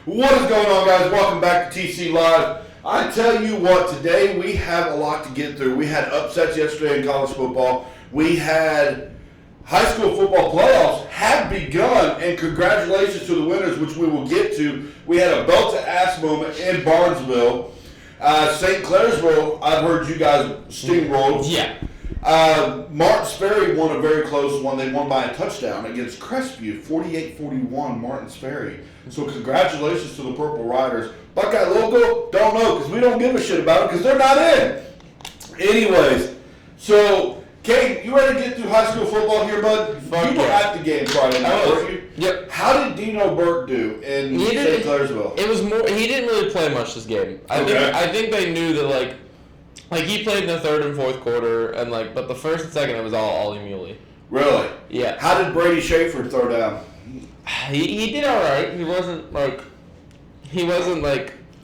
What is going on, guys? Welcome back to TC Live. I tell you what, today we have a lot to get through. We had upsets yesterday in college football. We had high school football playoffs have begun, and congratulations to the winners, which we will get to. We had a belt-to-ass moment in Barnesville. St. Clairsville, I've heard you guys steamrolled. Yeah. Martin Sperry won a very close one. They won by a touchdown against Crestview, 48-41, Martin Sperry. So congratulations to the Purple Riders. Buckeye local? Don't know, because we don't give a shit about it, because they're not in. Anyways, so, Kate, you ready to get through high school football here, bud? You were at the game Friday night, weren't you? Yep. How did Dino Burke do in St. Clairsville? It was more. He didn't really play much this game. I think they knew that like he played in the third and fourth quarter, and but the first and second it was all Ollie Muley. Really? Yeah. How did Brady Schaefer throw down? He did all right. He wasn't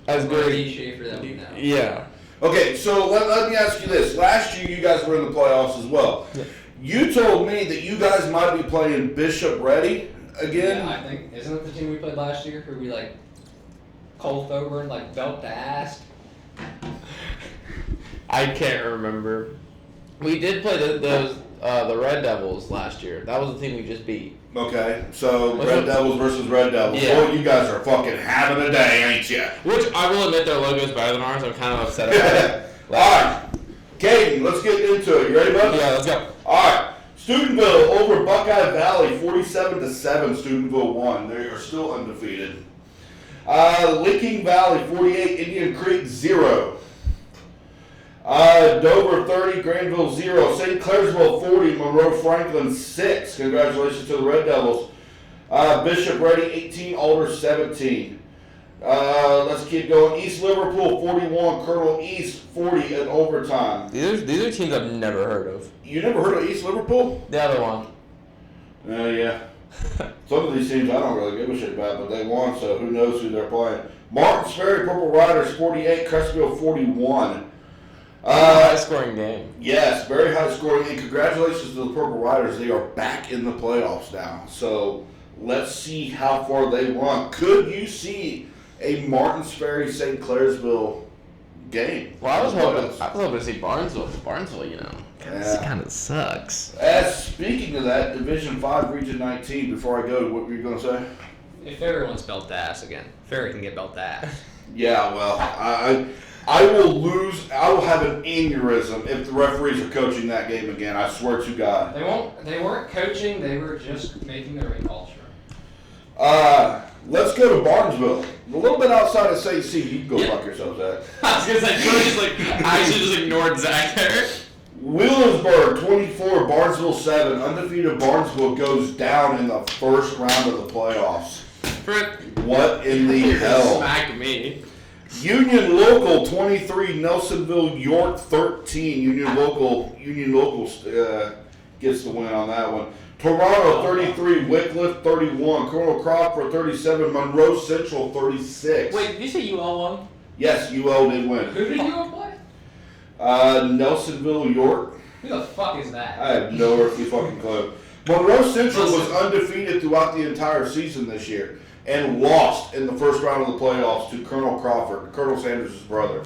as good. Brady Schaefer that we know. Yeah. Okay, so let me ask you this. Last year, you guys were in the playoffs as well. Yeah. You told me that you guys might be playing Bishop Ready again. Yeah, I think isn't it the team we played last year who we Colt over and belt to ass? I can't remember. We did play the Red Devils last year. That was the team we just beat. Okay, so Red Devils versus Red Devils. Yeah. Boy, you guys are fucking having a day, ain't ya? Which I will admit their logo is better than ours. I'm kind of upset about it. All right, Caden, let's get into it. You ready, bud? Yeah, let's go. All right, Steubenville over Buckeye Valley, 47-7. Steubenville won. They are still undefeated. Licking Valley, 48. Indian Creek, 0. Dover 30, Granville 0, St. Clairsville 40, Monroe Franklin 6. Congratulations to the Red Devils. Bishop Ready 18, Alder 17. Let's keep going. East Liverpool 41, Colonel East 40 in overtime. These are teams I've never heard of. You never heard of East Liverpool? The other one. Yeah. Some of these teams I don't really give a shit about, but they won, so who knows who they're playing. Martin Sperry, Purple Riders 48, Crestville 41. High-scoring game. Yes, very high scoring, and congratulations to the Purple Riders. They are back in the playoffs now. So let's see how far they run. Could you see a Martin Sperry St. Clairsville game? Well, I was hoping to see Barnesville. Barnesville, kind of sucks. Speaking of that, Division 5, Region 19. Before I go, what were you going to say? If everyone's belt to ass again, Ferry can get belt to ass. Yeah, well, I will lose. I will have an aneurysm if the referees are coaching that game again. I swear to God. They weren't coaching. They were just making their ring culture. Let's go to Barnesville. A little bit outside of St. C. You can go fuck yourselves at. I was gonna say, I actually just ignored Zach there. Williamsburg 24, Barnesville 7. Undefeated Barnesville goes down in the first round of the playoffs. What in the hell? Smack me. Union Local 23, Nelsonville York 13. Union Local gets the win on that one. Toronto 33, Wycliffe 31, Colonel Crawford 37, Monroe Central 36. Wait, did you say UL won? Yes, UL did win. Who did you play? Nelsonville York. Who the fuck is that? I have no earthly fucking clue. Monroe Central was undefeated throughout the entire season this year and lost in the first round of the playoffs to Colonel Crawford, Colonel Sanders' brother.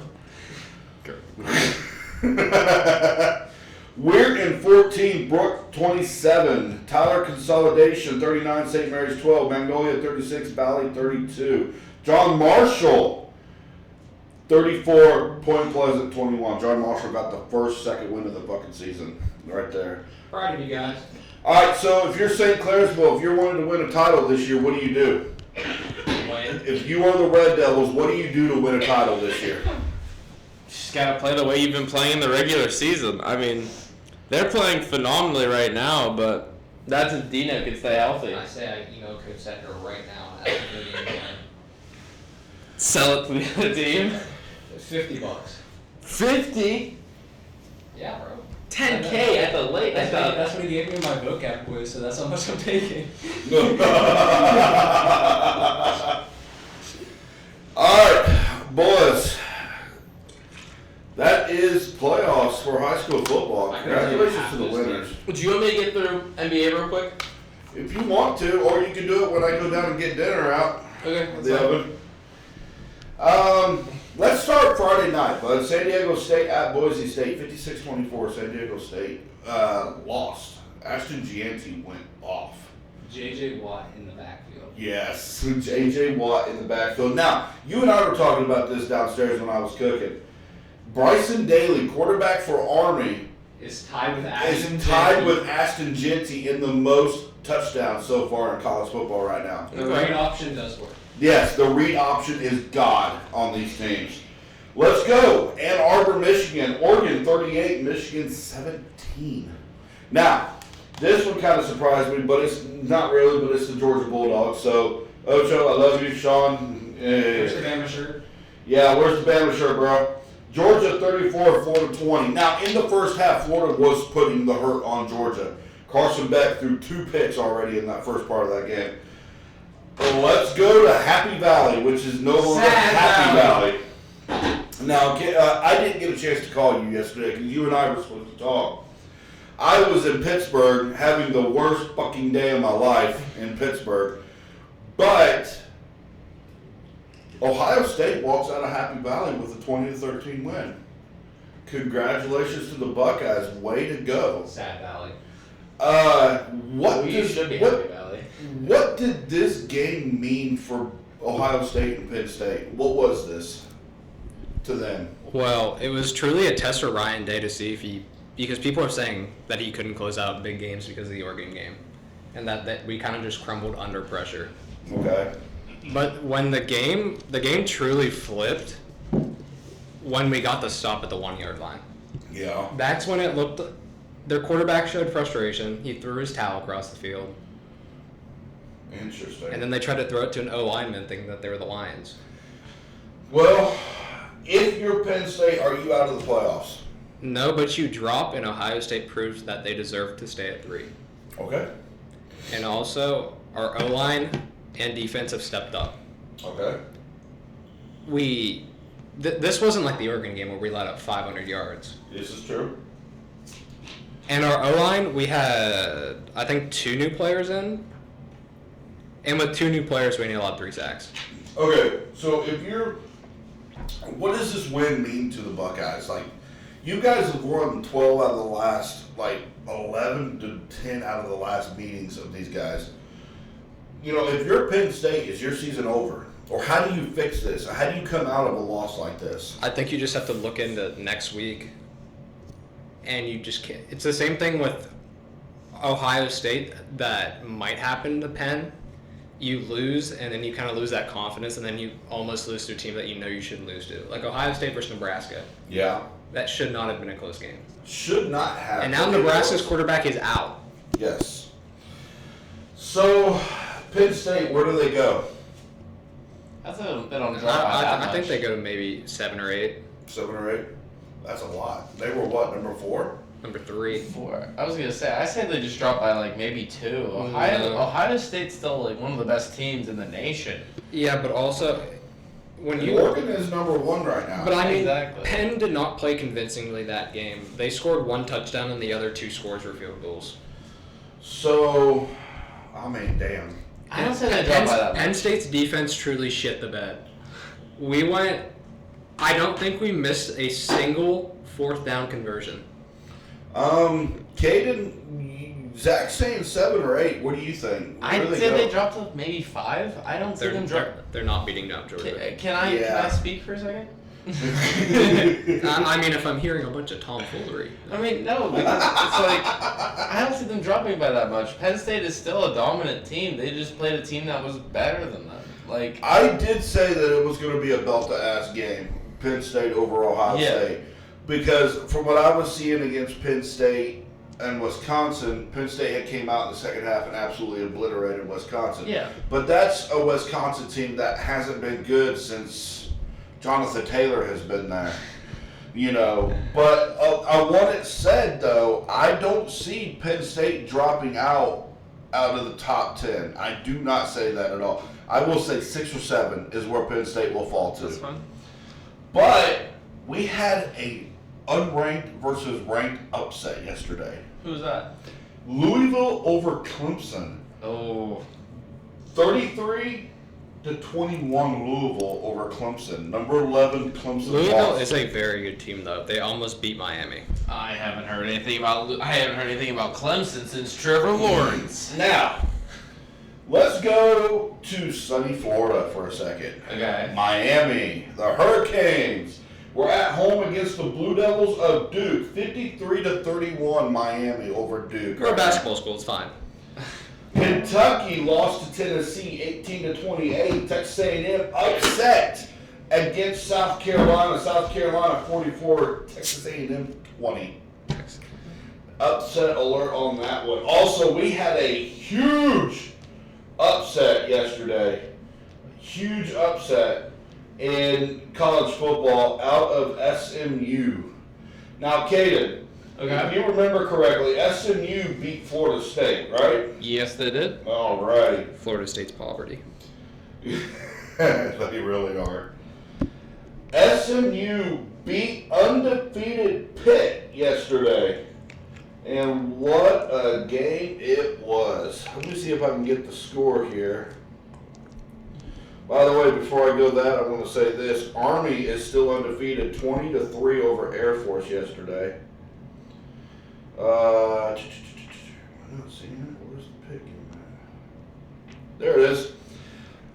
We're in 14, Brook 27, Tyler Consolidation 39, St. Mary's 12, Magnolia 36, Valley 32, John Marshall 34, Point Pleasant 21. John Marshall got the second win of the fucking season right there. Proud of you guys. All right, so if you're St. Clairsville, if you're wanting to win a title this year, what do you do? Win. If you are the Red Devils, what do you do to win a title this year? Just gotta play the way you've been playing in the regular season. I mean, they're playing phenomenally right now, but that's if Dino can stay healthy. I say I email Coach Settner right now as a game plan. Sell it to the other team. $50. 50? Yeah, bro. 10K at the late. That's what he gave me in my vocab quiz, so that's how much I'm taking. All right, boys. That is playoffs for high school football. Congratulations to the winners. Would you want me to get through NBA real quick? If you want to, or you can do it when I go down and get dinner out. Okay. That's The fine. oven. Let's start Friday night, bud. San Diego State at Boise State, 56-24. San Diego State lost. Ashton Gianti went off. J.J. Watt in the backfield. Yes, J.J. Watt in the backfield. Now, you and I were talking about this downstairs when I was cooking. Bryson Daly, quarterback for Army, Is tied with Ashton. is tied Jenkins. with Ashton Genty in the most touchdowns so far in college football right now. The right option does work. Yes, the read option is God on these teams. Let's go. Ann Arbor, Michigan. Oregon 38, Michigan 17. Now, this one kind of surprised me, but it's not really, but it's the Georgia Bulldogs. So, Ocho, I love you. Sean. Where's the Bama shirt? Yeah, where's the Bama shirt, bro? Georgia 34, Florida 20. Now, in the first half, Florida was putting the hurt on Georgia. Carson Beck threw 2 picks already in that first part of that game. Well, let's go to Happy Valley, which is no longer Sad Happy Valley. Now, I didn't get a chance to call you yesterday because you and I were supposed to talk. I was in Pittsburgh having the worst fucking day of my life in Pittsburgh, but Ohio State walks out of Happy Valley with a 20-13 win. Congratulations to the Buckeyes. Way to go. Sad Valley. We should be Happy Valley. What did this game mean for Ohio State and Penn State? What was this to them? Well, it was truly a test for Ryan Day to see if he, because people are saying that he couldn't close out big games because of the Oregon game, and that we kind of just crumbled under pressure. Okay. But when the game truly flipped, when we got the stop at the 1-yard line, Yeah. that's when it looked. Their quarterback showed frustration. He threw his towel across the field, Interesting. and then they tried to throw it to an O lineman, thinking that they were the Lions. Well, if you're Penn State, are you out of the playoffs? No, but you drop, and Ohio State proves that they deserve to stay at 3. Okay. And also, our O-line and defense have stepped up. Okay. This wasn't like the Oregon game where we let up 500 yards. This is true. And our O-line, we had, I think, 2 new players in. And with 2 new players, we only allowed 3 sacks. Okay, so what does this win mean to the Buckeyes? Like, you guys have won 12 out of the last, 11 to 10 out of the last meetings of these guys. You know, if you're Penn State, is your season over? Or how do you fix this? How do you come out of a loss like this? I think you just have to look into next week. And you just can't. It's the same thing with Ohio State that might happen to Penn. You lose, and then you kind of lose that confidence, and then you almost lose to a team that you know you shouldn't lose to. Like Ohio State versus Nebraska. Yeah. That should not have been a close game. Should not have. And now Nebraska's quarterback is out. Yes. So, Penn State, where do they go? That's a bit on drop by that I think much. they go to maybe 7 or 8. 7 or 8? That's a lot. They were what, number 4? Number 3. 4. I was gonna say, I said they just dropped by maybe 2. Ohio State's still one of the best teams in the nation. Yeah, but also when you. Oregon is number 1 right now. But I mean, Exactly. Penn did not play convincingly that game. They scored 1 touchdown, and the other 2 scores were field goals. So, I mean, damn. I don't say they dropped by that Penn much. State's defense truly shit the bed. I don't think we missed a single 4th down conversion. Caden, Zach's saying 7 or 8. What do you think? Where do I'd say go? they dropped to maybe 5. I don't see them drop. They're not beating down Georgia. Can I Yeah. speak for a second? I mean, if I'm hearing a bunch of tomfoolery. I mean, no, because it's like, I don't see them dropping by that much. Penn State is still a dominant team. They just played a team that was better than them. Like, I did say that it was going to be a belt-to-ass game, Penn State over Ohio Yeah. State. Because from what I was seeing against Penn State and Wisconsin, Penn State had came out in the second half and absolutely obliterated Wisconsin. yeah. But that's a Wisconsin team that hasn't been good since Jonathan Taylor has been there. You know, but I want it said, though, I don't see Penn State dropping out of the top 10. I do not say that at all. I will say 6 or 7 is where Penn State will fall to. That's fine. But we had a unranked versus ranked upset yesterday. Who's that? Louisville over Clemson. Oh, 33 to 21 Louisville over Clemson. Number 11 Clemson. Louisville lost. is a very good team, though. They almost beat Miami. I haven't heard anything about Clemson since Trevor Lawrence. Now, let's go to sunny Florida for a second. Okay. Miami, the Hurricanes. We're at home against the Blue Devils of Duke. 53-31 Miami over Duke. We're a basketball school. It's fine. Kentucky lost to Tennessee 18-28. Texas A&M upset against South Carolina. South Carolina 44, Texas A&M 20. Upset alert on that one. Also, we had a huge upset yesterday. Huge upset in college football out of SMU. Now, Caden, if you remember correctly, SMU beat Florida State, right? Yes, they did. All right. Florida State's poverty. They really are. SMU beat undefeated Pitt yesterday. And what a game it was. Let me see if I can get the score here. By the way, before I go that, I want to say this. Army is still undefeated, 20-3 over Air Force yesterday. I'm not seeing it. Where's the pick? There it is.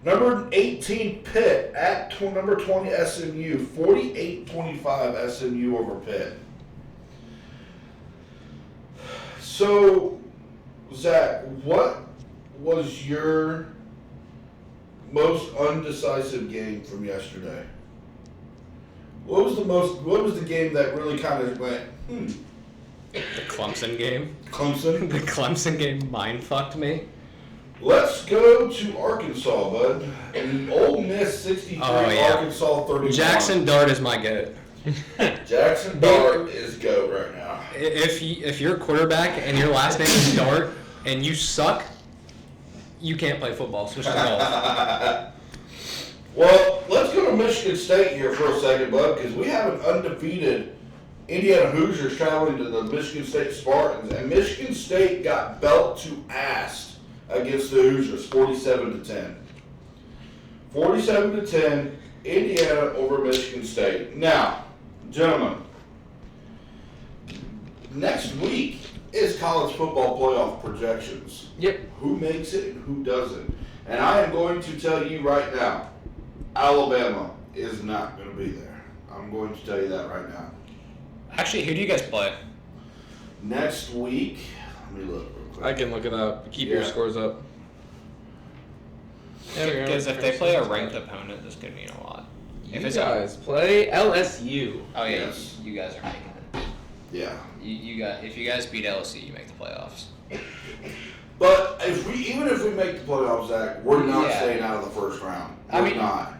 Number 18 Pitt at number 20 SMU. 48-25 SMU over Pitt. So, Zach, what was your most undecisive game from yesterday? What was the game that really kind of went, The Clemson game. Clemson? The Clemson game mind fucked me. Let's go to Arkansas, bud. And Ole Miss 63, Arkansas 31. Jackson Dart is my goat. Jackson Dart is GOAT right now. If you're a quarterback and your last name is Dart and you suck, you can't play football. Switch to golf. Well, let's go to Michigan State here for a second, bud, because we have an undefeated Indiana Hoosiers traveling to the Michigan State Spartans, and Michigan State got belt to ass against the Hoosiers, 47-10. 47-10, Indiana over Michigan State. Now, gentlemen, next week is college football playoff projections. Yep. Who makes it and who doesn't. And I am going to tell you right now, Alabama is not going to be there. I'm going to tell you that right now. Actually, who do you guys play? Next week, let me look real quick. I can look it up. Keep your Yeah. scores up. Because if they play a ranked opponent, this could mean a lot. You If it's guys play LSU. oh yeah, Yes. you guys are making it. Yeah. If you guys beat LSU, you make the playoffs. But even if we make the playoffs, Zach, we're not Yeah. staying out of the first round. I We're mean, not.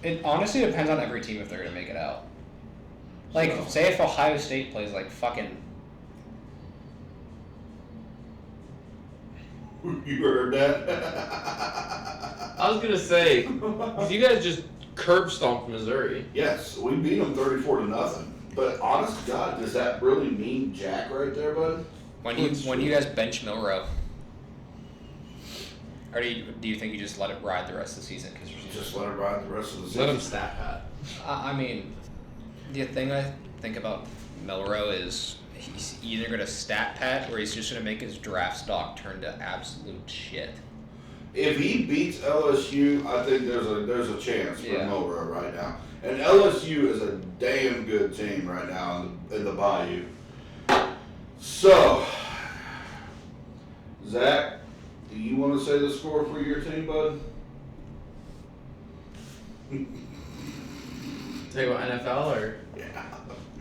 it honestly depends on every team if they're gonna make it out. Like, So- say if Ohio State plays like fucking. You heard that? I was gonna say, 'cause you guys just curb stomped Missouri. Yes, we beat them 34-0. But honest to God, does that really mean jack right there, bud? When you guys bench Milrow, or do you think you just let it ride the rest of the season? Because Just let it ride the rest of the season. Let him stat pat. I mean, the thing I think about Milrow is he's either gonna stat pat or he's just gonna make his draft stock turn to absolute shit. If he beats LSU, I think there's a chance for Yeah. Milrow right now. And LSU is a damn good team right now in the Bayou. So, Zach, do you want to say the score for your team, bud? Tell you what, NFL or Yeah.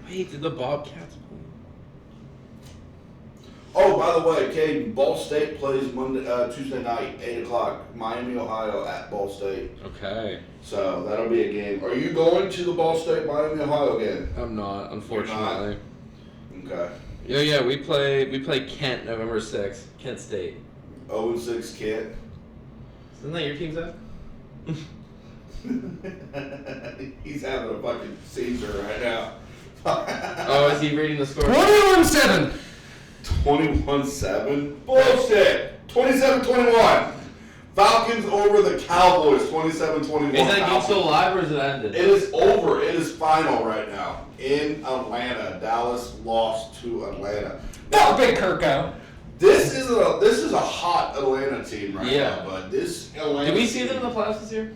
Wait, did the Bobcats play? Oh, by the way, Caden, Ball State plays Tuesday night, 8 o'clock, Miami, Ohio at Ball State. Okay. So that'll be a game. Are you going to the Ball State Miami, Ohio game? I'm not, unfortunately. Okay. Yeah, we play Kent November 6th. Kent State. 0-6 Kent. isn't that your team, Zach? He's having a fucking seizure right now. Oh, is he reading the score? 21-7. 21-7? Bullshit! 27-21! Falcons over the Cowboys, 27-21. Is that game Falcons. still alive or is it ended? It is over. It is final right now in Atlanta. Dallas lost to Atlanta. Now, Big Kirko. This is a hot Atlanta team right Yeah. now, but this Atlanta. Did we see team- them in the playoffs this year?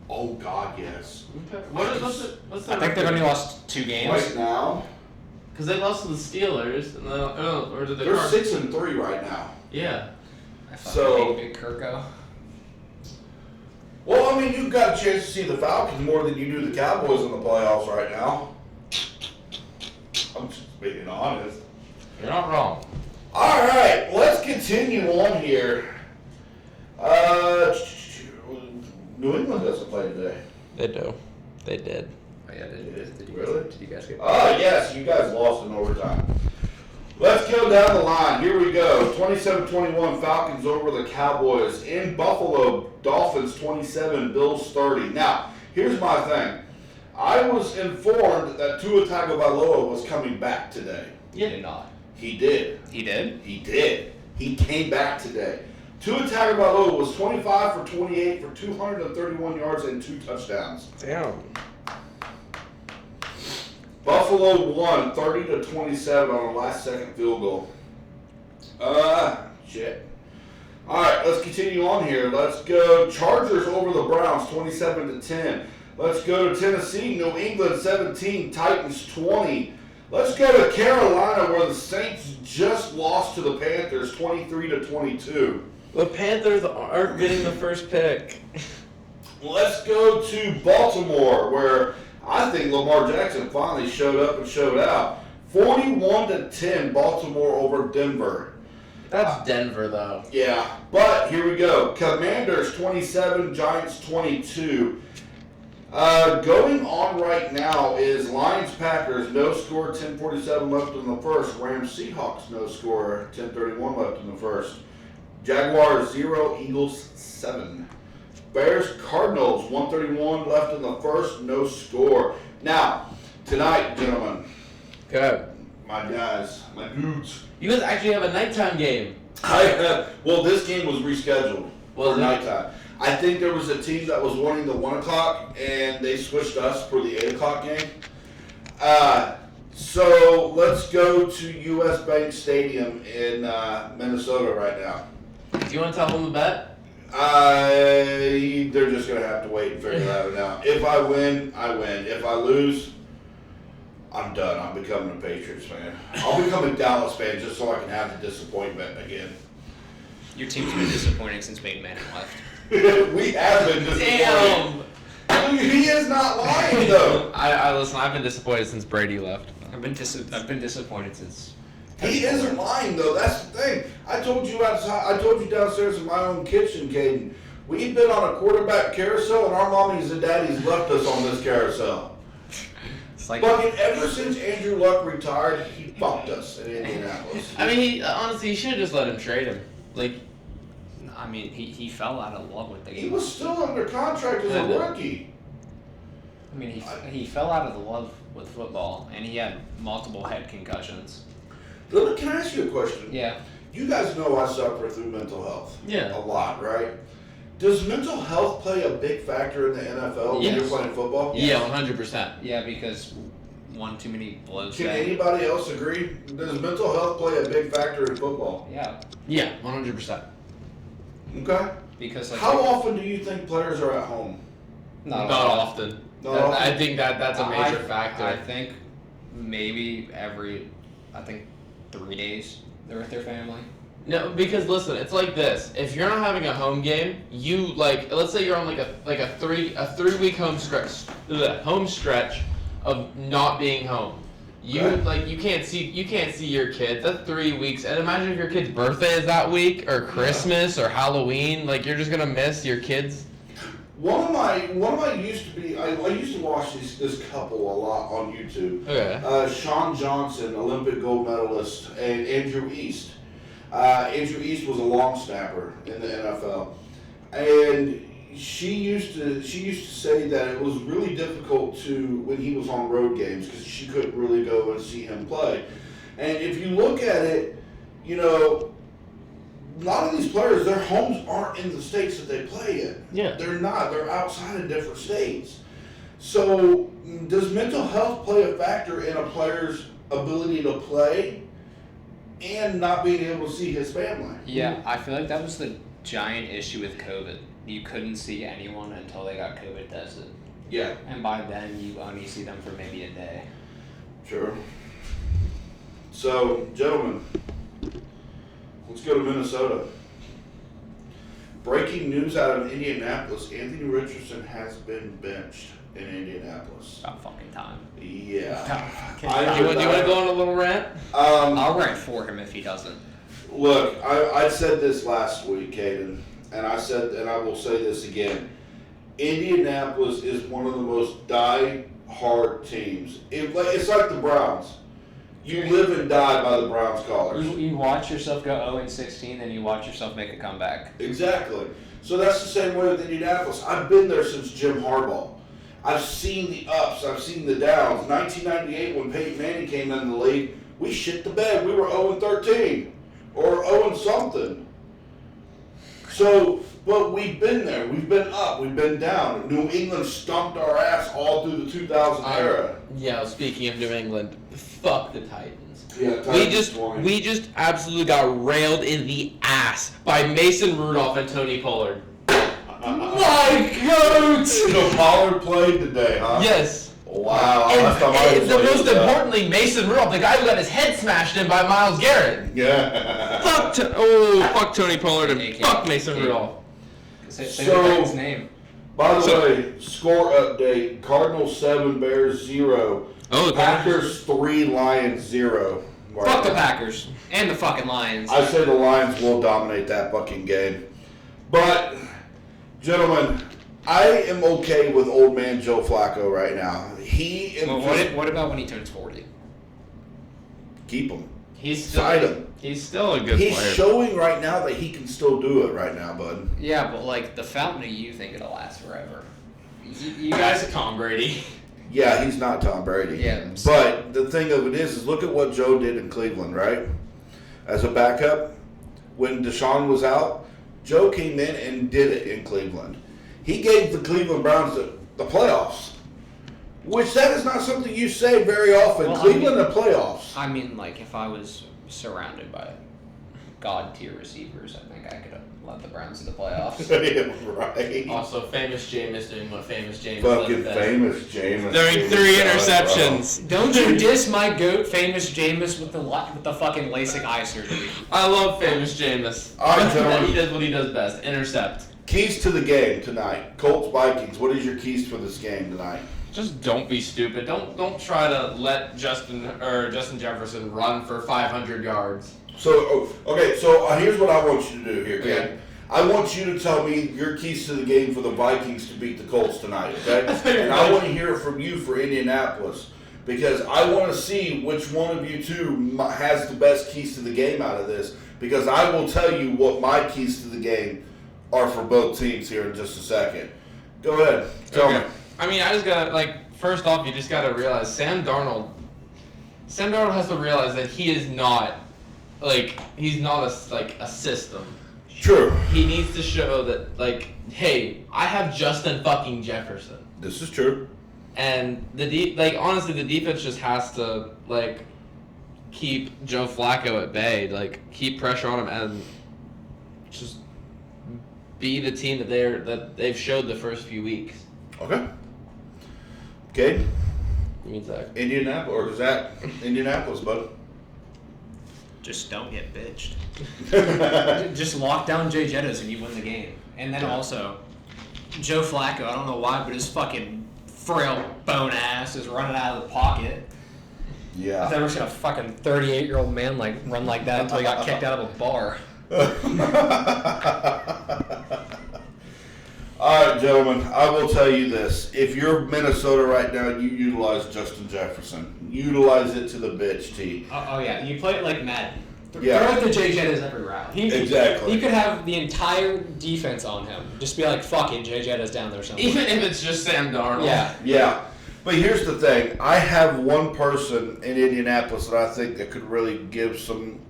Oh God, yes. Okay. What's the I think they've only lost 2 games. Right now, Because they lost to the Steelers, and or did they? they're 6-3 right now. Yeah. I fucking So- hate Big Kirko. Well, I mean, you've got a chance to see the Falcons more than you do the Cowboys in the playoffs right now. I'm just being honest. You're not wrong. All right, let's continue on here. New England doesn't play today. They do. They did. Oh, yeah, did you Really? Did you guys get? Oh, yes, you guys lost in overtime. Let's go down the line. Here we go. 27-21 Falcons over the Cowboys. In Buffalo, Dolphins 27, Bills 30. Now, here's my thing. I was informed that Tua Tagovailoa was coming back today. He did not. He did. He did. He did. He came back today. Tua Tagovailoa was 25 for 28 for 231 yards and 2 touchdowns. Damn. Buffalo won 30-27 on a last-second field goal. Shit. All right, let's continue on here. Let's go Chargers over the Browns, 27-10. Let's go to Tennessee, New England 17, Titans 20. Let's go to Carolina, where the Saints just lost to the Panthers, 23-22. The Panthers aren't getting the first pick. Let's go to Baltimore, where I think Lamar Jackson finally showed up and showed out. 41-10, Baltimore over Denver. That's Denver, though. Yeah, but here we go. Commanders 27, Giants 22. Going on right now is Lions-Packers, no score, 10:47 left in the first. Rams-Seahawks, no score, 10:31 left in the first. Jaguars 0, Eagles 7. Bears-Cardinals, 1:31 left in the first, no score. Now, tonight, gentlemen, Okay. my guys, my dudes, You guys actually have a nighttime game. well, this game was rescheduled Was for it? nighttime. I think there was a team that was wanting the 1 o'clock, and they switched us for the 8 o'clock game. So let's go to U.S. Bank Stadium in Minnesota right now. Do you want to tell them the bet? They're just gonna have to wait and figure that out. If I win, I win. If I lose, I'm done. I'm becoming a Patriots fan. I'll become a Dallas fan just so I can have the disappointment again. Your team's been disappointing since Peyton Manning left. We have been disappointed. Damn! He is not lying though. I listen. I've been disappointed since Brady left. I've been disappointed since. He isn't lying though. That's the thing. I told you outside. I told you downstairs in my own kitchen, Caden. We've been on a quarterback carousel, and our mommies and daddies left us on this carousel. It's like Fucking ever since Andrew Luck retired, he fucked us in Indianapolis. I mean, honestly, you should have just let him trade him. Like, I mean, he fell out of love with the He game. was still under contract as a rookie. I mean, he fell out of the love with football, and he had multiple head concussions. Look, can I ask you a question? Yeah. You guys know I suffer through mental health. Yeah. A lot, right? Does mental health play a big factor in the NFL when Yes. you're playing football? yeah, 100%. Yeah, because one too many blows. Can that- anybody else agree? Does mental health play a big factor in football? Yeah, Yeah, 100%. Okay. because like How often do you think players are at home? not, Not often. Not That- often? I think that's a major factor. I think maybe every 3 days they're with their family. No, because listen, it's like this. If you're not having a home game, you like let's say you're on like a 3 week home stretch of not being home. You Okay. like you can't see your kids. That's 3 weeks. And imagine if your kid's birthday is that week or Christmas or Halloween, like you're just gonna miss your kids. One of my used to be. I used to watch this couple a lot on YouTube. Okay. Sean Johnson, Olympic gold medalist, and Andrew East. Andrew East was a long snapper in the NFL, and she used to say that it was really difficult when he was on road games because she couldn't really go and see him play. And if you look at it, a lot of these players, their homes aren't in the states that they play in. Yeah. They're not. They're outside of different states. So, does mental health play a factor in a player's ability to play and not being able to see his family? Yeah, I feel like that was the giant issue with COVID. You couldn't see anyone until they got COVID tested. Yeah. And by then, you only see them for maybe a day. Sure. So, gentlemen, let's go to Minnesota. Breaking news out of Indianapolis: Anthony Richardson has been benched in Indianapolis. About fucking time. Yeah. Do you want to go on a little rant? I'll rant for him if he doesn't. Look, I said this last week, Caden, and I said, and I will say this again. Indianapolis is one of the most die-hard teams. It's like the Browns. You live and die by the Browns colors. You watch yourself go 0-16, then you watch yourself make a comeback. Exactly. So that's the same way with Indianapolis. I've been there since Jim Harbaugh. I've seen the ups. I've seen the downs. 1998, when Peyton Manning came in the league, we shit the bed. We were 0-13 or 0-something. So, but we've been there. We've been up. We've been down. New England stomped our ass all through the 2000 era. Yeah, speaking of New England, fuck the Titans. Yeah, We just absolutely got railed in the ass by Mason Rudolph and Tony Pollard. My goat! So Pollard played today, huh? Yes. Wow. And, last time I and the played most that. importantly, Mason Rudolph, the guy who got his head smashed in by Myles Garrett. Yeah. Fuck Tony Pollard and fuck Mason Rudolph. Say So- his name. By the way, score update: Cardinals 7, Bears 0. Oh, Packers 3, Lions 0. Right Fuck the now. Packers. And the fucking Lions. I say the Lions will dominate that fucking game. But, gentlemen, I am okay with old man Joe Flacco right now. He and Well, what about when he turns 40? keep him. He's Side still, him. He's still a good He's player. showing right now that he can still do it right now, bud. Yeah, but like the fountain of youth ain't gonna last forever. you guys are Tom Brady. Yeah, he's not Tom Brady. Yeah. But the thing of it is look at what Joe did in Cleveland, right? As a backup, when Deshaun was out, Joe came in and did it in Cleveland. He gave the Cleveland Browns the playoffs, which that is not something you say very often. Well, Cleveland the playoffs. I mean, like if I was surrounded by god tier receivers, I think I could have let the Browns in the playoffs. Right. Also, famous Jameis doing what famous Jameis Fucking does best. famous Jameis. Throwing 3 interceptions. Don't you diss my goat, famous Jameis, with the fucking LASIK eye surgery. I love famous Jameis. All right, gentlemen. He does what he does best: intercept. Keys to the game tonight. Colts Vikings. What is your keys for this game tonight? Just don't be stupid. Don't try to let Justin Jefferson run for 500 yards. So, okay, so here's what I want you to do here, Ken. Okay. I want you to tell me your keys to the game for the Vikings to beat the Colts tonight, okay? I thought you were And I right. want to hear it from you for Indianapolis because I want to see which one of you two has the best keys to the game out of this because I will tell you what my keys to the game are for both teams here in just a second. Go ahead. Tell me. I mean, I just gotta first off, you just gotta realize Sam Darnold has to realize that he is not he's not a system. True. He needs to show that hey, I have Justin fucking Jefferson. This is true. And honestly, the defense just has to keep Joe Flacco at bay, keep pressure on him, and just be the team that they've showed the first few weeks. Okay. Okay. I mean, Zach. Indianapolis, or is that Indianapolis, bud? Just don't get bitched. Just lock down Jay Jettas and you win the game. And then also, Joe Flacco, I don't know why, but his fucking frail bone ass is running out of the pocket. Yeah. I've never seen a fucking 38-year-old man run like that until he got kicked out of a bar. All right, gentlemen, I will tell you this. If you're Minnesota right now, you utilize Justin Jefferson. Utilize it to the bitch, T. Oh yeah, you play it like Madden. Yeah. Throw it to Jay Jettas every round. Exactly. You could have the entire defense on him. Just be like, fuck it, Jay Jettas down there somewhere. Even if it's just Sam Darnold. Yeah. Yeah. But here's the thing. I have one person in Indianapolis that I think that could really give some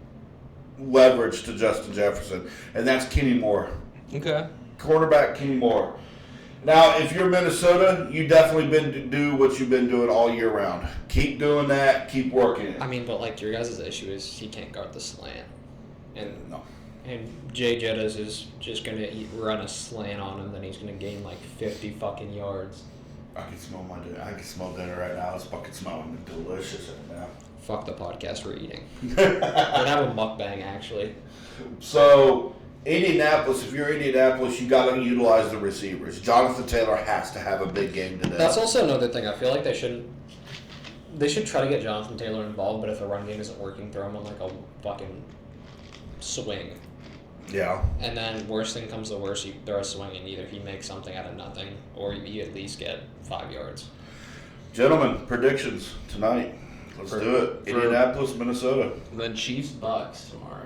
leverage to Justin Jefferson, and that's Kenny Moore. Okay. Quarterback Kenny Moore. Now, if you're Minnesota, you definitely been to do what you've been doing all year round. Keep doing that. Keep working it. I mean, but like your guys' issue is he can't guard the slant, and No. Jay Jettas is just gonna run a slant on him, then he's gonna gain like 50 fucking yards. I can smell my dinner. I can smell dinner right now. It's fucking smelling delicious right now. Fuck the podcast we're eating. We're gonna have a mukbang actually. So, Indianapolis, if you're Indianapolis, you got to utilize the receivers. Jonathan Taylor has to have a big game today. That's also another thing. I feel like they should try to get Jonathan Taylor involved, but if the run game isn't working, throw him on like a fucking swing. Yeah. And then worst thing comes to worst, you throw a swing and either he makes something out of nothing or you at least get 5 yards. Gentlemen, predictions tonight. Let's do it. Indianapolis, Minnesota. Then Chiefs Bucks tomorrow.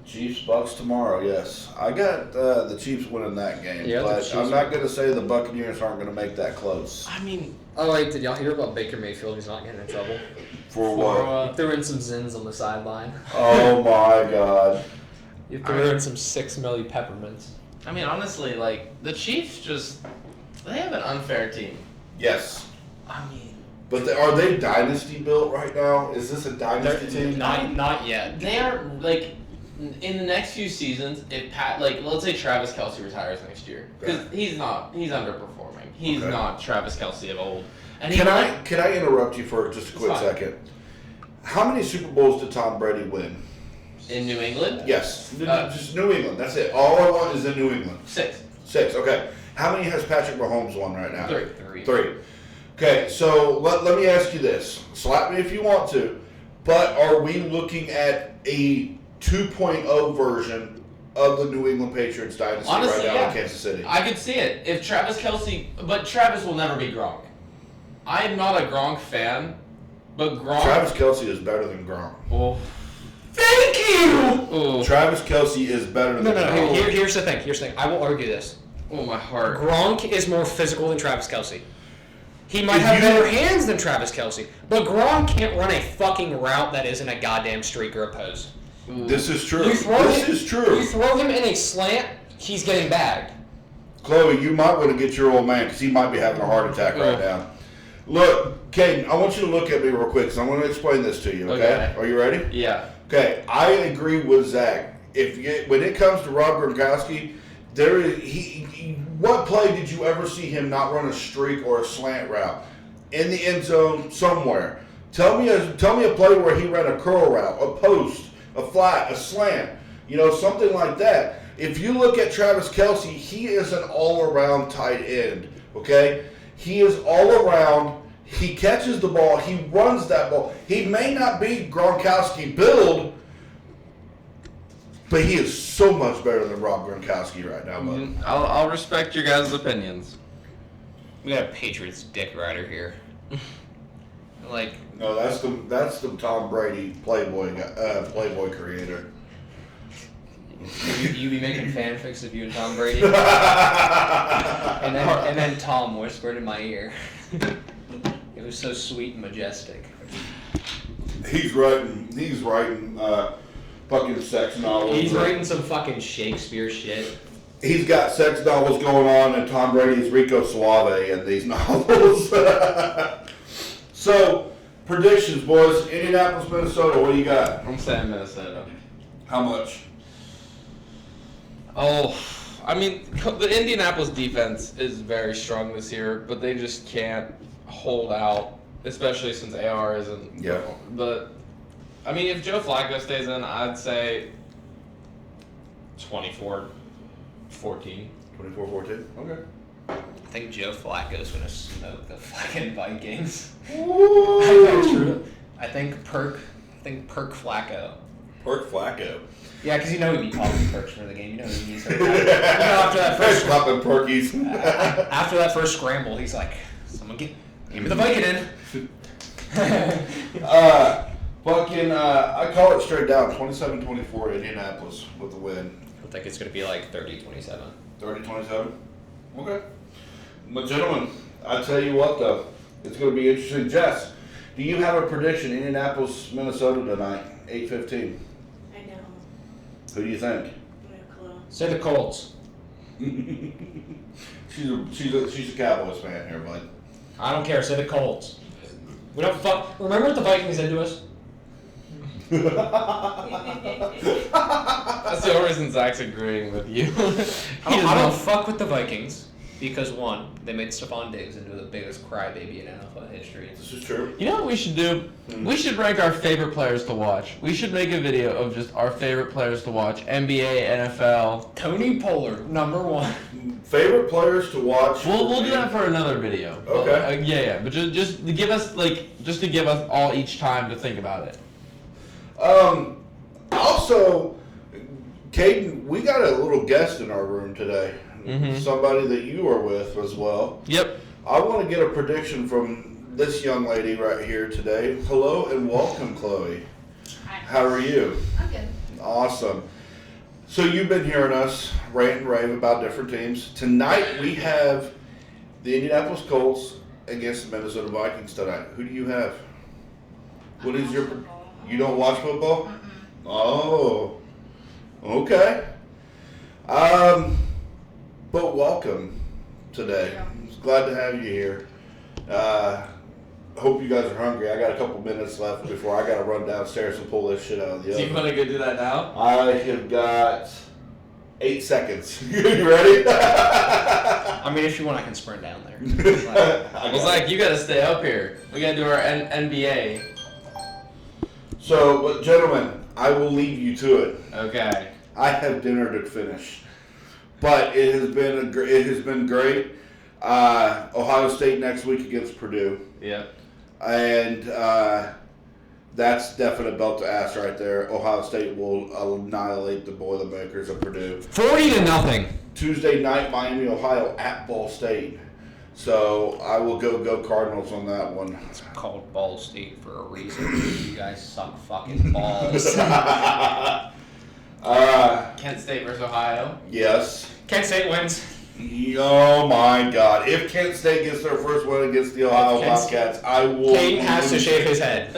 Chiefs, Bucks tomorrow, yes. I got the Chiefs winning that game, Yeah, the but Chiefs I'm not going to say the Buccaneers aren't going to make that close. I mean, Oh wait, did y'all hear about Baker Mayfield? He's not getting in trouble. For what? He threw in some zins on the sideline. Oh, my God. You threw in some 6 milli peppermints. I mean, honestly, like the Chiefs they have an unfair team. Yes. I mean, But are they dynasty built right now? Is this a dynasty team? Not yet. they are like in the next few seasons. If let's say Travis Kelce retires next year, because he's underperforming. He's Okay. not Travis Kelce of old. And Can I interrupt you for just a quick fine. second? How many Super Bowls did Tom Brady win? in New England? Yes. Uh, Just New England. That's it. All I want is in New England. 6, 6. Okay. How many has Patrick Mahomes won right now? 3. 3. Okay, so let me ask you this. Slap me if you want to, but are we looking at a 2.0 version of the New England Patriots dynasty Honestly, right now yeah. in Kansas City? I could see it if Travis Kelce, but Travis will never be Gronk. I am not a Gronk fan, but Gronk. Travis Kelce is better than Gronk. Oh, Thank you! oh, Travis Kelce is better than No, Gronk. here's the thing. I will argue this. oh, my heart. Gronk is more physical than Travis Kelce. He might If have you- better hands than Travis Kelce, but Gronk can't run a fucking route that isn't a goddamn streak or a post. This is true. You throw This him- is true. You throw him in a slant, he's getting bagged. Chloe, you might want to get your old man because he might be having a heart attack right now. Look, Caden, I want you to look at me real quick because I'm going to explain this to you, okay? Okay. Are you ready? Yeah. Okay, I agree with Zach. When it comes to Rob Gronkowski, what play did you ever see him not run a streak or a slant route in the end zone somewhere? Tell me a play where he ran a curl route, a post, a flat, a slant, something like that. If you look at Travis Kelce, he is an all-around tight end. Okay, he is all around. He catches the ball. He runs that ball. He may not be Gronkowski build, but he is so much better than Rob Gronkowski right now, bud. I'll respect your guys' opinions. We got a Patriots dick rider here. Like, No, that's the Tom Brady Playboy creator. You be making fanfics of you and Tom Brady, and then Tom whispered in my ear. It was so sweet and majestic. He's writing fucking sex novels. he's writing some fucking Shakespeare shit. He's got sex novels going on, and Tom Brady is Rico Suave in these novels. So, predictions, boys. Indianapolis, Minnesota. What do you got? I'm saying Minnesota. How much? Oh, I mean, the Indianapolis defense is very strong this year, but they just can't hold out, especially since AR isn't. Yeah. But, I mean, if Joe Flacco stays in, I'd say 24-14. 24-14. Okay. I think Joe Flacco's gonna smoke the fucking Vikings. Ooh. I think Perk Flacco. Perk Flacco. Yeah, because he'd be talking perks for the game. He needs to. After that First first popping Perkies. after that first scramble, he's like, "Someone give me the Vicodin." I call it straight down. 27-24 Indianapolis with the win. I think it's gonna be like 30-27. 30-27? Okay. But gentlemen, I tell you what though, it's going to be interesting. Jess, do you have a prediction? Indianapolis, Minnesota tonight, 8:15. I know. Who do you think? Say the Colts. She's a Cowboys fan here, bud. I don't care. Say the Colts. We don't fuck. Remember what the Vikings did to us? That's the only reason Zach's agreeing with you. I don't fuck with the Vikings because one, they made Stephon Diggs into the biggest crybaby in NFL history. This is true. You know what we should do? We should rank our favorite players to watch. We should make a video of just our favorite players to watch. NBA, NFL. Tony Pollard, number one. Favorite players to watch. We'll do that for another video. Okay. Yeah. But just to give us all each time to think about it. Also, Caden, we got a little guest in our room today. Mhm. Somebody that you are with as well. Yep. I want to get a prediction from this young lady right here today. Hello and welcome, Chloe. Hi. How are you? I'm good. Awesome. So you've been hearing us rant and rave about different teams. Tonight we have the Indianapolis Colts against the Minnesota Vikings tonight. Who do you have? What is your... You don't watch football? Mm-mm. Oh. Okay. But welcome today. Yeah. Glad to have you here. Hope you guys are hungry. I got a couple minutes left before I got to run downstairs and pull this shit out of the Do you oven. want to go do that now? I have got 8 seconds. You ready? I mean, if you want, I can sprint down there. Well, Zach, you got to stay up here. We got to do our NBA. So, but gentlemen, I will leave you to it. Okay. I have dinner to finish, but it has been great. Ohio State next week against Purdue, Yep. and that's definite belt to ass right there. Ohio State will annihilate the Boilermakers of Purdue. 40-0. Tuesday night, Miami, Ohio at Ball State. So I will go Cardinals on that one. It's called Ball State for a reason. You guys suck fucking balls. Kent State versus Ohio. Yes. Kent State wins. Oh my God! If Kent State gets their first win against the Ohio Kent- Bobcats, I will. Kane has to shave his head.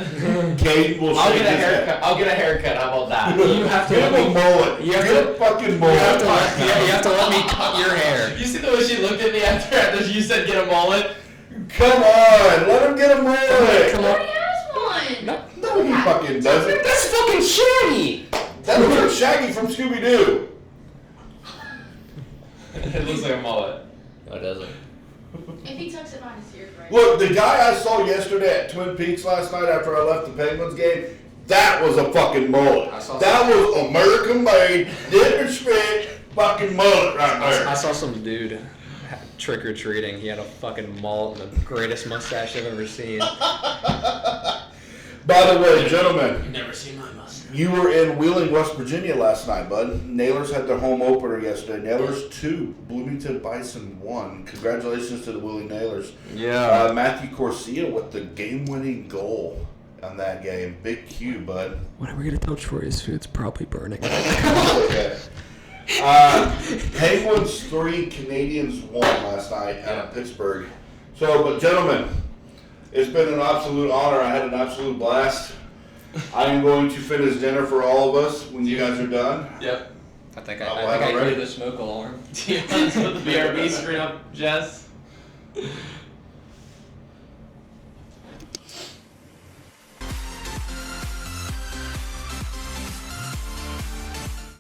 Kate will I'll shave get a his head. haircut. I'll get a haircut. How about that? You have to Get let him a me. mullet. You have Get to- a fucking You mullet. have to let. Yeah, you have to let me cut your hair. You see the way she looked at me after you said get a mullet? Come on, let him get a mullet. Come He on. already has one. No, he fucking doesn't. That's fucking shitty. That looks like Shaggy from Scooby Doo. It looks like a mullet. No, it doesn't. If he tucks it behind his ears, right? Look, the guy I saw yesterday at Twin Peaks last night after I left the Penguins game, that was a fucking mullet. I saw That was American made, different spit, fucking mullet right I there. saw some dude trick or treating. He had a fucking mullet and the greatest mustache I've ever seen. By the way, gentlemen, You've never seen my mustache. you were in Wheeling, West Virginia last night, bud. Nailers had their home opener yesterday. Nailers 2, Bloomington Bison 1. Congratulations to the Wheeling Nailers. Yeah. Matthew Corsia with the game-winning goal on that game. Big Q, bud. Whenever we get a touch for his food's probably burning. Okay. Penguins 3, Canadians 1 last night out of Pittsburgh. So, but gentlemen, it's been an absolute honor. I had an absolute blast. I am going to finish dinner for all of us when you guys are done. Yep. I think Oh, I I'm ready. need the smoke alarm. Do you want to put the BRB screen up, Jess?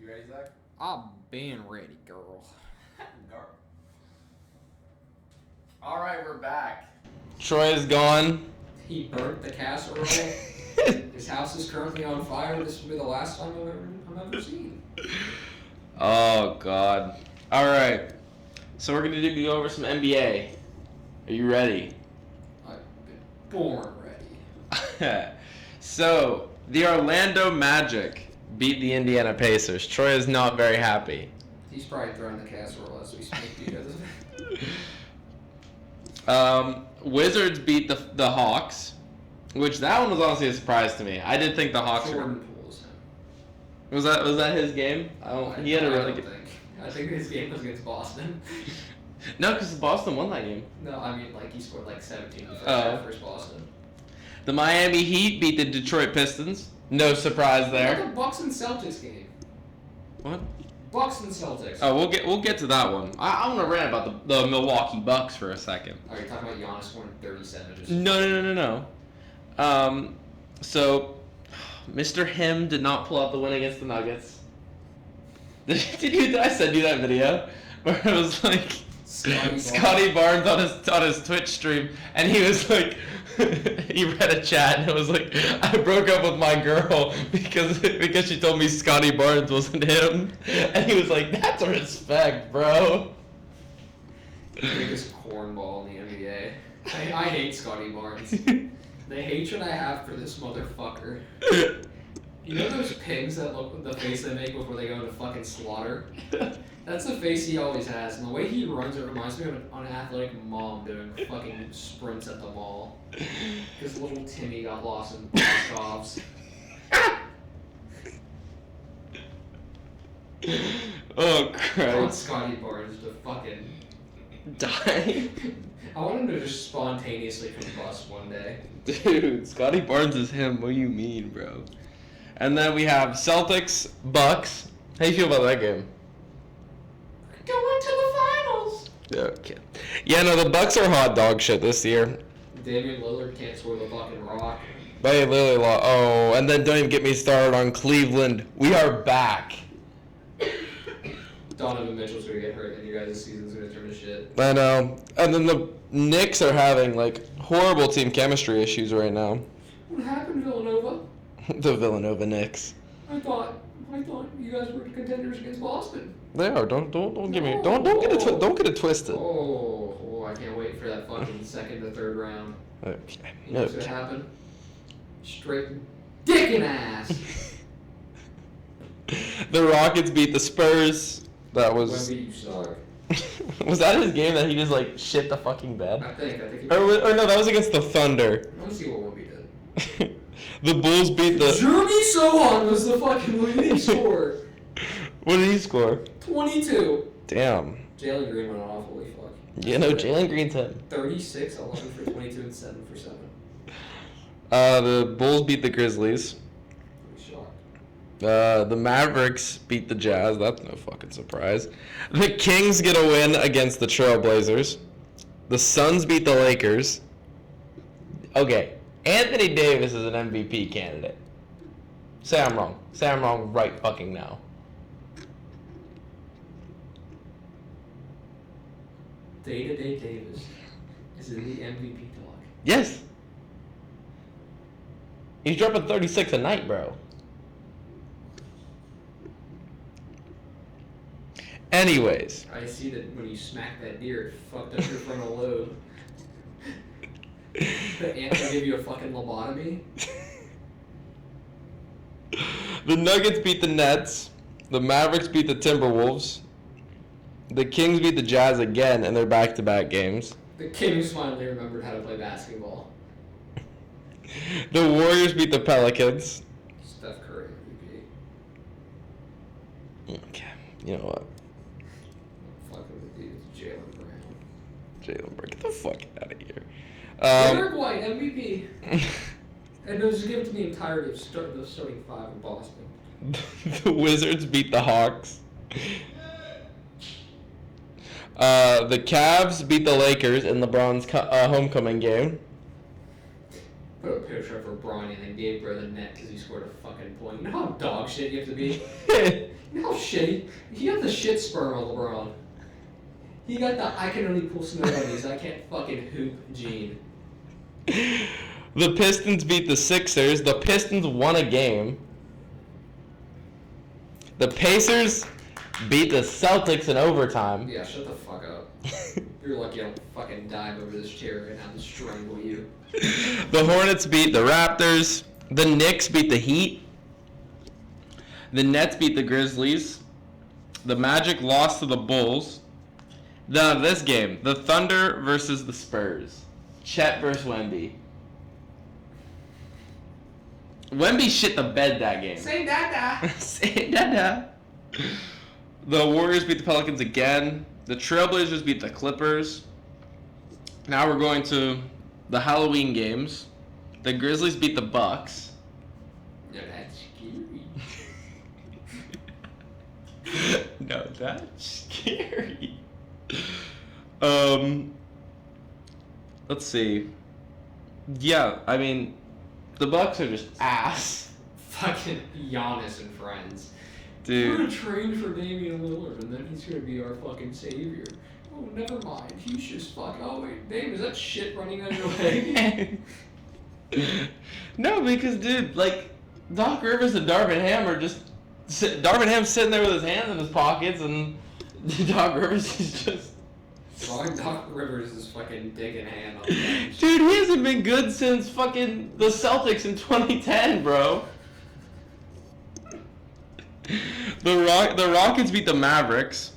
You ready, Zach? I'm being ready, girl. All right, we're back. Troy is gone. He burnt the casserole. His house is currently on fire. This will be the last time I've ever seen. Oh God. All right. So we're gonna go over some NBA. Are you ready? I've been born ready. So the Orlando Magic beat the Indiana Pacers. Troy is not very happy. He's probably throwing the casserole as we speak because of it. Wizards beat the Hawks, which that one was honestly a surprise to me. I did think the Hawks were. Jordan pulls him. Was that his game? I don't. He had a really good. I think his game was against Boston. No, because Boston won that game. No, I mean like he scored like 17 in the first Oh. half versus Boston. The Miami Heat beat the Detroit Pistons. No surprise Like there. a Bucks and Celtics game. What? Bucks and Celtics. Oh, we'll get to that one. I want to rant about the Milwaukee Bucks for a second. Are you talking about Giannis scoring 37? Just No. So, Mr. Him did not pull out the win against the Nuggets. Did I send you that video where it was like Scotty Barnes on his Twitch stream, and he was like, he read a chat and it was like, I broke up with my girl because she told me Scotty Barnes wasn't him, and he was like, that's respect, bro. Biggest cornball in the NBA. I hate Scotty Barnes. The hatred I have for this motherfucker. You know those pigs that look the face they make before they go into fucking slaughter? That's the face he always has, and the way he runs it reminds me of an unathletic mom doing fucking sprints at the mall. His little Timmy got lost in Boscovs. Oh, I want Christ. Scotty Barnes to fucking Die? I want him to just spontaneously combust one day. Dude, Scotty Barnes is him. What do you mean, bro? And then we have Celtics, Bucks. How you feel about that game? Going to the finals! Okay. Yeah, no, the Bucks are hot dog shit this year. Damian Lillard can't score the fucking rock. They literally lost. Oh, and then don't even get me started on Cleveland. We are back. Donovan Mitchell's gonna get hurt, and you guys' season's gonna turn to shit. I know. And then the Knicks are having, like, horrible team chemistry issues right now. What happened, Villanova? The Villanova Knicks. I thought you guys were contenders against Boston. They are. Don't get me. Don't get it twisted. Oh, I can't wait for that fucking second to third round. Okay. You know what's gonna happen? Straight dick and ass. The Rockets beat the Spurs. That was. Wemby, you suck. Was that his game that he just like shit the fucking bed? I think. Or no, that was against the Thunder. I want to see what Wemby did. The Bulls beat the. Jeremy Sohan was the fucking leading scorer. What did he score? 22. Damn. Jalen Green went off. Holy fuck. Yeah, no, Jalen Green's him. 36, 11 for 22, and 7 for 7. The Bulls beat the Grizzlies. I'm shocked. The Mavericks beat the Jazz. That's no fucking surprise. The Kings get a win against the Trailblazers. The Suns beat the Lakers. Okay, Anthony Davis is an MVP candidate. Say I'm wrong. Say I'm wrong right fucking now. Day-to-day Davis is in the MVP talk. Yes. He's dropping 36 a night, bro. Anyways. I see that when you smacked that deer, it fucked up your frontal lobe. The ant will give you a fucking lobotomy. The Nuggets beat the Nets. The Mavericks beat the Timberwolves. The Kings beat the Jazz again in their back-to-back games. The Kings finally remembered how to play basketball. The Warriors beat the Pelicans. Steph Curry MVP. Okay, you know what? Fucking with you, it's Jalen Brown. Jalen Brown, get the fuck out of here. Derek White MVP. And it was given to the entirety of the starting five in Boston. The Wizards beat the Hawks. The Cavs beat the Lakers in LeBron's homecoming game. Put a picture of Bronny and then gave Bro the net because he scored a fucking point. You know how dog shit you have to be? You know how shitty? He got the shit sperm of LeBron. He got the I can only pull snow bunnies, I can't fucking hoop gene. The Pistons beat the Sixers. The Pistons won a game. The Pacers beat the Celtics in overtime. Yeah, shut the fuck up. You're lucky I don't fucking dive over this chair right now and strangle you. The Hornets beat the Raptors. The Knicks beat the Heat. The Nets beat the Grizzlies. The Magic lost to the Bulls. Now this game, the Thunder versus the Spurs. Chet versus Wemby. Wemby shit the bed that game. Say dada. Say dada. The Warriors beat the Pelicans again. The Trailblazers beat the Clippers. Now we're going to the Halloween games. The Grizzlies beat the Bucks. No, that's scary. No, that's scary. Let's see. Yeah, I mean, the Bucks are just ass, Fucking Giannis and friends. We're dude. gonna train for Damian Lillard, and then he's gonna be our fucking savior. Oh, never mind. He's just Oh wait, Dame, is that shit running on your leg? No, because dude, like Doc Rivers and Darvin Ham are just Darvin Ham's sitting there with his hands in his pockets, and Doc Rivers is just. Doc Rivers is fucking digging hand on the bench. Dude, he hasn't been good since fucking the Celtics in 2010, bro. The Rockets beat the Mavericks.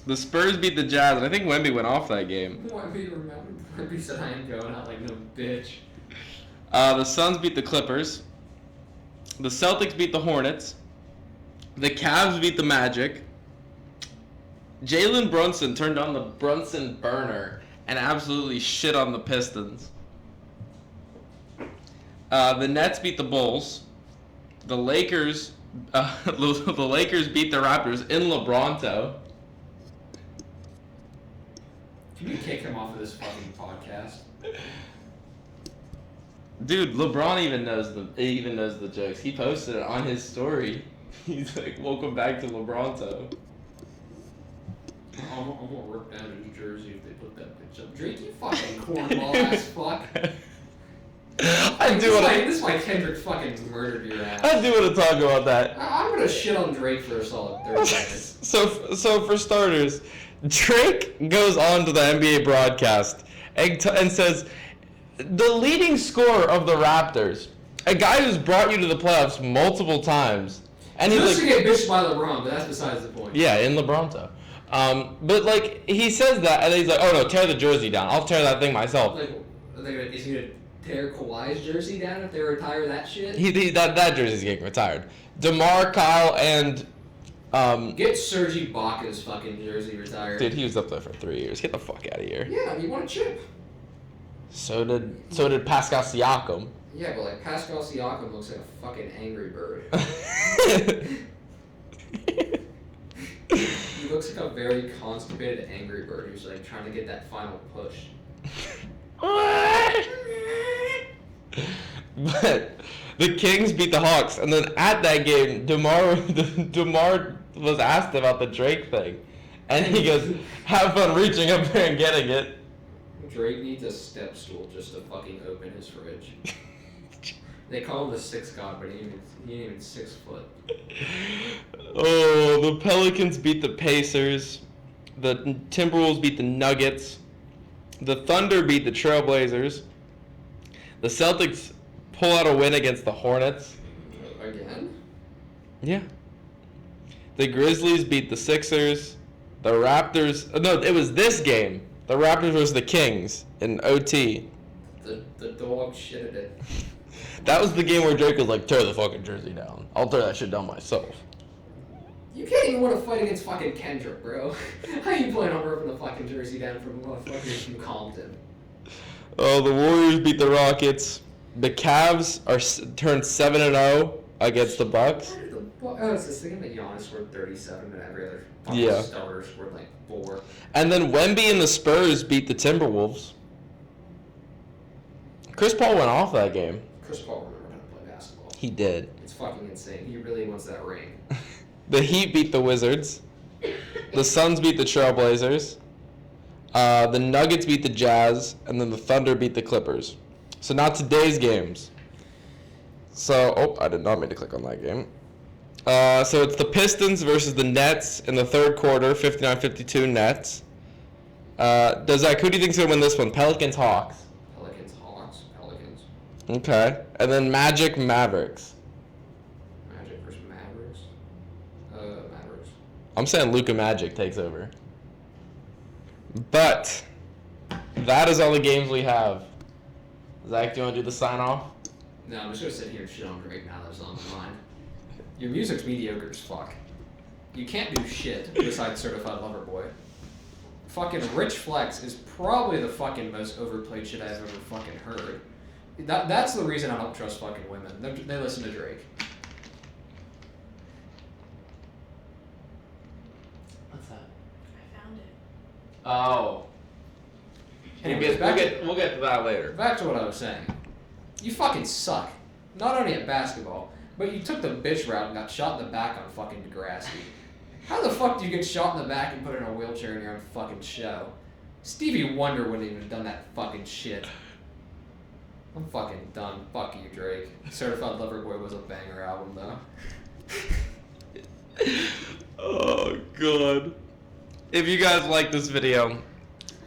The Spurs beat the Jazz, and I think Wemby went off that game. Wemby said I ain't going out like no bitch. The Suns beat the Clippers. The Celtics beat the Hornets. The Cavs beat the Magic. Jalen Brunson turned on the Brunson burner and absolutely shit on the Pistons. The Nets beat the Bulls. The Lakers, the Lakers beat the Raptors in LeBronto. Can you kick him off of this fucking podcast? Dude, LeBron even knows the jokes. He posted it on his story. He's like, "Welcome back to LeBronto." I'm gonna rip down his jersey if they put that bitch up. Drake, you fucking cornball ass fuck. This is why Kendrick fucking murdered your ass. I do want to talk about that. I'm gonna shit on Drake for a solid 30 seconds. So for starters, Drake goes on to the NBA broadcast and says, the leading scorer of the Raptors, a guy who's brought you to the playoffs multiple times, and he's Just like, to get bitched by LeBron, but that's besides the point. yeah, in LeBronto. But like he says that, and he's like, oh no, tear the jersey down. I'll tear that thing myself. Like, is he gonna tear Kawhi's jersey down if they retire that shit? That jersey's getting retired. DeMar, Kyle, and Get Serge Ibaka's fucking jersey retired. dude, he was up there for 3 years. Get the fuck out of here. Yeah, he won a chip. So did Pascal Siakam. Yeah, but like Pascal Siakam looks like a fucking angry bird. He looks like a very constipated angry bird who's like trying to get that final push. But the Kings beat the Hawks, and then at that game, DeMar was asked about the Drake thing, and he goes, "Have fun reaching up there and getting it." Drake needs a step stool just to fucking open his fridge. They call him the sixth god, but he ain't even 6 foot. Oh, the Pelicans beat the Pacers. The Timberwolves beat the Nuggets. The Thunder beat the Trailblazers. The Celtics pull out a win against the Hornets. Again? Yeah. The Grizzlies beat the Sixers. The Raptors... No, it was this game. The Raptors versus the Kings in OT. The dog shitted it. That was the game where Drake was like, tear the fucking jersey down. I'll tear that shit down myself. You can't even want to fight against fucking Kendrick, bro. How you plan on ripping the fucking jersey down from motherfuckers from Compton? Oh, the Warriors beat the Rockets. The Cavs turned 7-0 against the Bucks. Oh, it's this thing that Giannis scored 37 and every other fucking Yeah. starter scored like 4. And then Wemby and the Spurs beat the Timberwolves. Chris Paul went off that game. Chris Paul remembered how to play basketball. He did. It's fucking insane. He really wants that ring. The Heat beat the Wizards. The Suns beat the Trailblazers. The Nuggets beat the Jazz. And then the Thunder beat the Clippers. So now today's games. So, I did not mean to click on that game. So it's the Pistons versus the Nets in the third quarter, 59-52 Nets. Zach, who do you think's going to win this one? Pelicans, Hawks. Pelicans, Hawks, Pelicans. Okay. And then Magic, Mavericks. Magic versus Mavericks. Mavericks. I'm saying Luka Magic takes over. But that is all the games we have. Zach, do you want to do the sign-off? No, I'm just gonna sit here and shit on Drake now that's on the line. Your music's mediocre as fuck. You can't do shit besides Certified Lover Boy. Fucking Rich Flex is probably the fucking most overplayed shit I've ever fucking heard. That's the reason I don't trust fucking women. They listen to Drake. Oh. We'll Anyways, we'll get to that later. back to what I was saying. You fucking suck. Not only at basketball, but you took the bitch route and got shot in the back on fucking Degrassi. How the fuck do you get shot in the back and put in a wheelchair in your own fucking show? Stevie Wonder wouldn't even have done that fucking shit. I'm fucking done. Fuck you, Drake. Certified Lover Boy was a banger album, though. Oh god. If you guys like this video,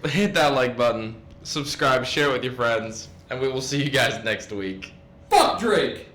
hit that like button, subscribe, share it with your friends, and we will see you guys next week. Fuck Drake!